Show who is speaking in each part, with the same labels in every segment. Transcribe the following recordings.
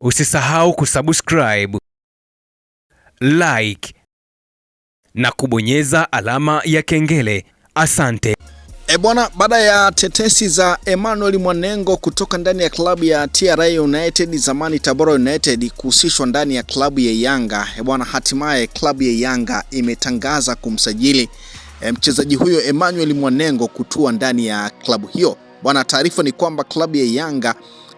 Speaker 1: Usisahau kusubscribe, like na kubonyeza alama ya kengele. Asante.
Speaker 2: Bwana, baada ya tetesi za Emmanuel Mwanengo kutoka ndani ya klabu ya TRA United, zamani Tabora United, kuhusishwa ndani ya klabu ya Yanga, bwana, hatimaye klabu ya Yanga imetangaza kumsajili mchezaji huyo Emmanuel Mwanengo kutua ndani ya klabu hiyo. Bwana, taarifa ni kwamba klabu ya Yanga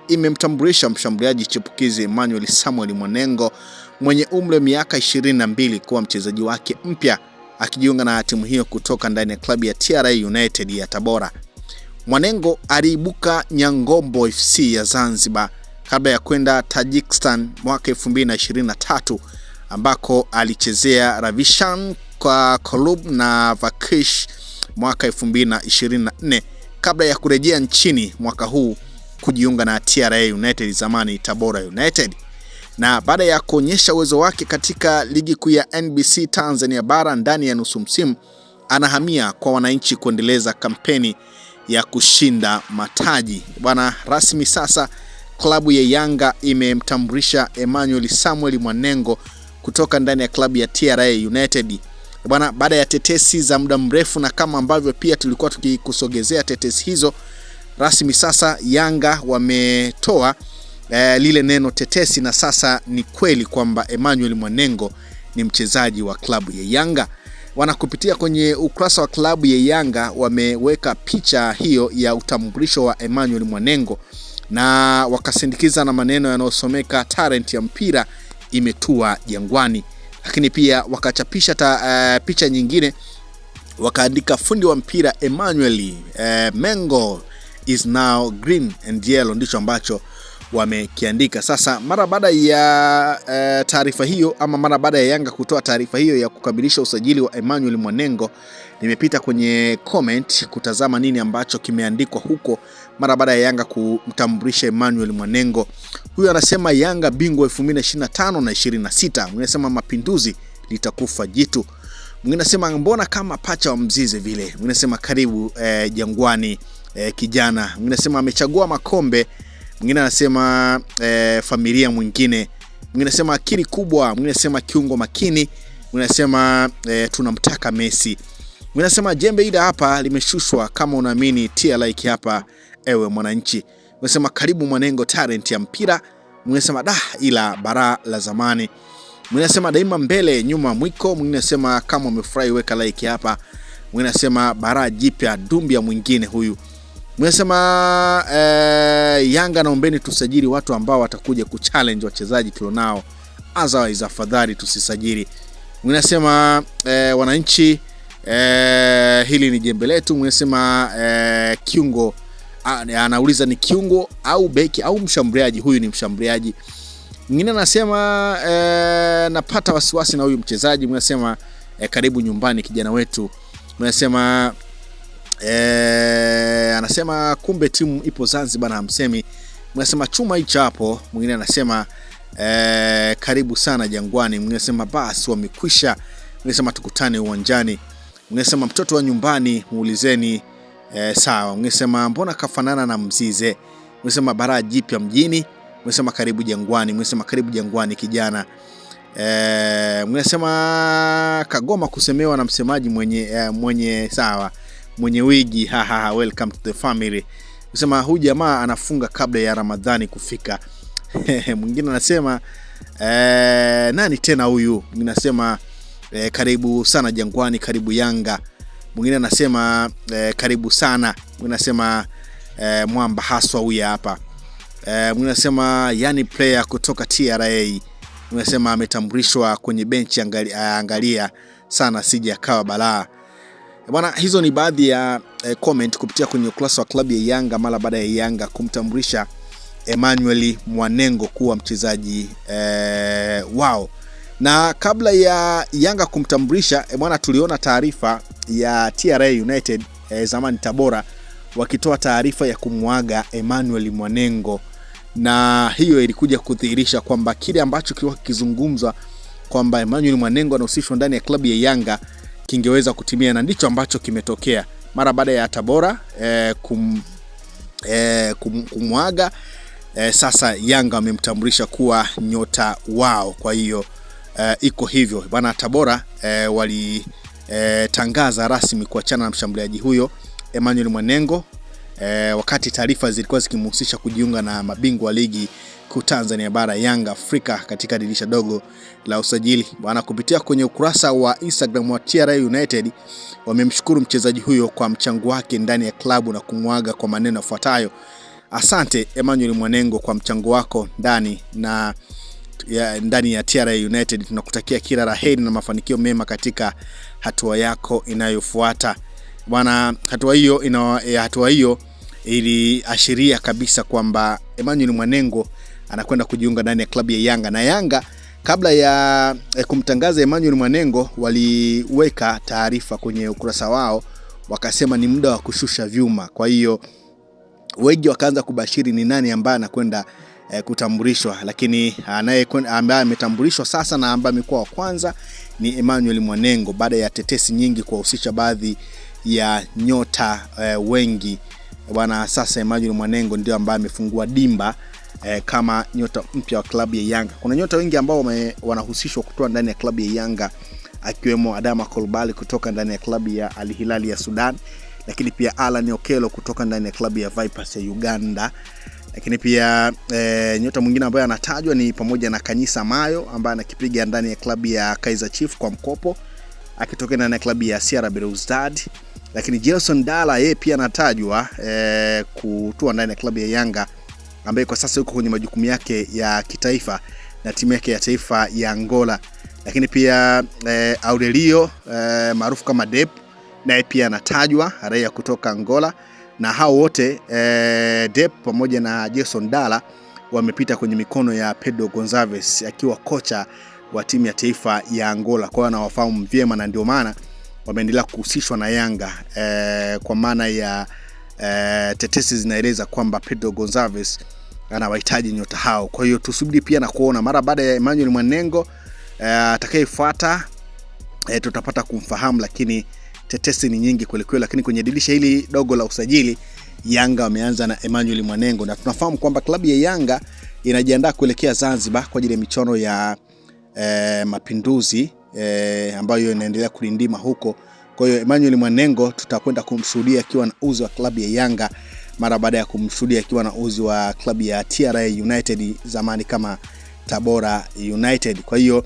Speaker 2: imemtambulisha mshambuliaji chipukizi Emmanuel Samuel Mwanengo mwenye umri wa miaka 22 kuwa mchezaji wake mpya, akijiunga na timu hiyo kutoka ndani ya klabu ya TRA United ya Tabora. Mwanengo aliibuka Nyangombo FC ya Zanzibar kabla ya kwenda Tajikistan mwaka 2023 ambako alichezea Ravishan kwa Kolub na Vakish mwaka 2024 kabla ya kurejea nchini mwaka huu kujiunga na TRA United, zamani Tabora United. Na baada ya kuonyesha uwezo wake katika ligi kuu ya NBC Tanzania bara ndani ya nusu msimu, anahamia kwa wananchi kuendeleza kampeni ya kushinda mataji. Bwana, rasmi sasa klabu ya Yanga imemtambulisha Emmanuel Samuel Mwanengo kutoka ndani ya klabu ya TRA United. Bwana, baada ya tetesi za muda mrefu, na kama ambavyo pia tulikuwa tukikusogezea tetesi hizo, rasmi sasa Yanga wametoa lile neno tetesi, na sasa ni kweli kwamba Emmanuel Mwanengo ni mchezaji wa klabu ya Yanga. Wanakupitia kwenye ukurasa wa klabu ya Yanga wameweka picha hiyo ya utambulisho wa Emmanuel Mwanengo, na wakasindikiza na maneno yanayosomeka talent ya mpira imetua Jangwani. Lakini pia wakachapisha picha nyingine wakaandika fundi wa mpira Emmanuel Mengo is now green and yellow, ndicho ambacho wamekiandika. Sasa mara baada ya taarifa hiyo, ama mara baada ya Yanga kutoa taarifa hiyo ya kukamilisha usajili wa Emmanuel Mwanengo, nimepita kwenye comment kutazama nini ambacho kimeandikwa huko mara baada ya Yanga kumtambulisha Emmanuel Mwanengo. Huyu anasema Yanga bingwa 2025 na 26. Mwingine anasema mapinduzi litakufa jitu. Mwingine anasema mbona kama pacha wa Mzize vile. Mwingine anasema karibu Jangwani kijana. Mwingine anasema amechagua makombe. Mwingine anasema familia mwingine. Mwingine anasema akili kubwa. Mwingine anasema kiungo makini. Mwingine anasema tunamtaka Messi. Mwingine anasema jembe ile hapa limeshushwa, kama unaamini tia like hapa ewe mwananchi. Mwingine anasema karibu Mwanengo, talent ya mpira. Mwingine anasema ila bara la zamani. Mwingine anasema daima mbele nyuma mwiko. Mwingine anasema kama umefurahi weka like hapa. Mwingine anasema bara jipya Dumbia mwingine huyu. Mwesema Yanga naombeni tusajili watu ambao watakuja kuchallenge wachezaji tulionao, otherwise afadhali tusisajili. Mwesema wananchi hili ni jembe letu. Mwesema kiungo, anauliza ni kiungo au beki au mshambuliaji. Huyu ni mshambuliaji. Mwingine anasema napata wasiwasi na huyu mchezaji. Mwesema karibu nyumbani kijana wetu. Mwesema anasema kumbe timu ipo Zanzibar na hamsemi. Mwinasema chuma hicho hapo. Mwingine anasema karibu sana Jangwani. Mwingine anasema basi wamekwisha. Mwingine anasema tukutane uwanjani. Mwingine anasema mtoto wa nyumbani muulizeni sawa. Mwingine anasema mbona kafanana na Mzize. Mwingine anasema bara jipya mjini. Mwingine anasema karibu Jangwani. Mwingine anasema karibu Jangwani kijana. Mwingine anasema kagoma kusemewa na msemaji mwenye sawa, mwenye wigi welcome to the family. Unasema huyu jamaa anafunga kabla ya Ramadhani kufika. Mwingine anasema nani tena huyu? Mwingine anasema karibu sana Jangwani, karibu Yanga. Mwingine anasema karibu sana. Mwingine anasema mwamba haswa huyu hapa. Mwingine anasema yani player kutoka TRA. Mwingine anasema ametambulishwa kwenye benchi, angalia sana sije akawa balaa. Bwana, hizo ni baadhi ya comment kupitia kwenye ukurasa wa klabu ya Yanga mara baada ya Yanga kumtambulisha Emmanuel Mwanengo kuwa mchezaji wao. Na kabla ya Yanga kumtambulisha, bwana, tuliona taarifa ya TRA United zamani Tabora wakitoa taarifa ya kumwaga Emmanuel Mwanengo, na hiyo ilikuja kudhihirisha kwamba kile ambacho kilikuwa kizungumzwa kwamba Emmanuel Mwanengo anahusishwa ndani ya klabu ya Yanga kingeweza kutimia, na ndicho ambacho kimetokea mara baada ya Tabora kumwaga sasa Yanga wamemtambulisha kuwa nyota wao. Kwa hiyo iko hivyo bwana. Tabora walitangaza rasmi kuachana na mshambuliaji huyo Emmanuel Mwanengo, wakati taarifa zilikuwa zikimhusisha kujiunga na mabingwa wa ligi kuu Tanzania bara Yanga Afrika katika dirisha dogo la usajili bwana. Kupitia kwenye ukurasa wa Instagram wa TRA United, wamemshukuru mchezaji huyo kwa mchango wake ndani ya klabu na kumwaga kwa maneno yafuatayo: asante Emmanuel Mwanengo kwa mchango wako ndani ya TRA United. Tunakutakia kila la heri na mafanikio mema katika hatua yako inayofuata bwana. Hatua hiyo iliashiria kabisa kwamba Emmanuel Mwanengo anakwenda kujiunga ndani ya klabu ya Yanga, na Yanga kabla ya kumtangaza Emmanuel Mwanengo waliweka taarifa kwenye ukurasa wao, wakasema ni muda wa kushusha vyuma. Kwa hiyo wengi wakaanza kubashiri ni nani ambaye anakwenda kutambulishwa, lakini ambaye ametambulishwa sasa na ambaye amekuwa wa kwanza ni Emmanuel Mwanengo, baada ya tetesi nyingi kuwahusisha baadhi ya nyota wengi bwana. Sasa Emmanuel Mwanengo ndio ambaye amefungua dimba kama nyota mpya wa klabu ya Yanga. Kuna nyota wengi ambao wanahusishwa kutoka ndani ya klabu ya Yanga, akiwemo Adama Coulibaly kutoka ndani ya klabu ya Al Hilal ya Sudan, lakini pia Alan Okello kutoka ndani ya klabu ya Vipers ya Uganda. Lakini pia nyota mwingine ambaye anatajwa ni pamoja na Kanyisa Mayo ambaye anakipiga ndani ya klabu ya Kaizer Chiefs kwa mkopo akitoka ndani ya klabu ya CR Belouizdad. Lakini Gelson Dala yeye pia anatajwa kutua ndani ya klabu ya Yanga, ambaye kwa sasa yuko kwenye majukumu yake ya kitaifa na timu yake ya taifa ya Angola. Lakini pia Aurelio maarufu kama Dep naye pia anatajwa, raia kutoka Angola. Na hao wote Dep pamoja na Gelson Dala wamepita kwenye mikono ya Pedro Gonçalves akiwa kocha wa timu ya taifa ya Angola. Kwa hiyo anawafahamu vyema na ndio maana wameendelea kuhusishwa na Yanga, kwa maana ya tetesi zinaeleza kwamba Pedro Gonçalves anawahitaji nyota hao. Kwa hiyo tusubiri pia na kuona mara baada ya Emmanuel Mwanengo atakayefuata tutapata kumfahamu, lakini tetesi ni nyingi kweli kweli. Lakini kwenye dirisha hili dogo la usajili Yanga wameanza na Emmanuel Mwanengo, na tunafahamu kwamba klabu ya Yanga inajiandaa kuelekea Zanzibar kwa ajili ya michuano ya Mapinduzi ambayo inaendelea kulindima huko. Kwa hiyo Emmanuel Mwanengo tutakwenda kumshuhudia akiwa na uzi wa klabu ya Yanga mara baada ya kumshuhudia akiwa na uzi wa klabu ya TRA United zamani kama Tabora United. Kwa hiyo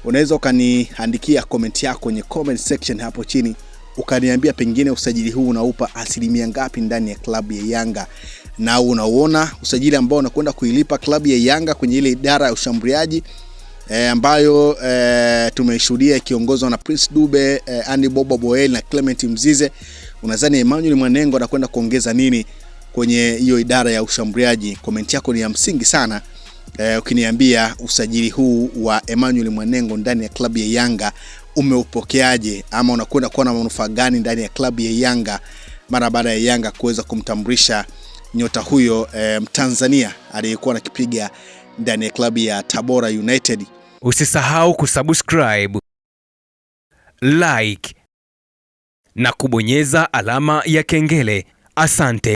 Speaker 2: unaweza ukaniandikia comment yako kwenye comment section hapo chini, ukaniambia pengine usajili huu unaupa asilimia ngapi ndani ya klabu ya Yanga, na unauona usajili ambao unakwenda kuilipa klabu ya Yanga kwenye ile idara ya ushambuliaji ambayo tumeshuhudia ikiongozwa na Prince Dube, Andy Bobo Boel na Clement Mzize. Unadhani Emmanuel Mwanengo anakwenda kuongeza nini kwenye hiyo idara ya ushambuliaji? Comment yako ni ya msingi sana. Ukiniambia usajili huu wa Emmanuel Mwanengo ndani ya klabu ya Yanga umeupokeaje, ama unakwenda kuwa na manufaa gani ndani ya klabu ya Yanga mara baada ya Yanga kuweza kumtambulisha nyota huyo Mtanzania aliyekuwa anakipiga ndani ya klabu ya Tabora United.
Speaker 1: Usisahau kusubscribe, like na kubonyeza alama ya kengele. Asante.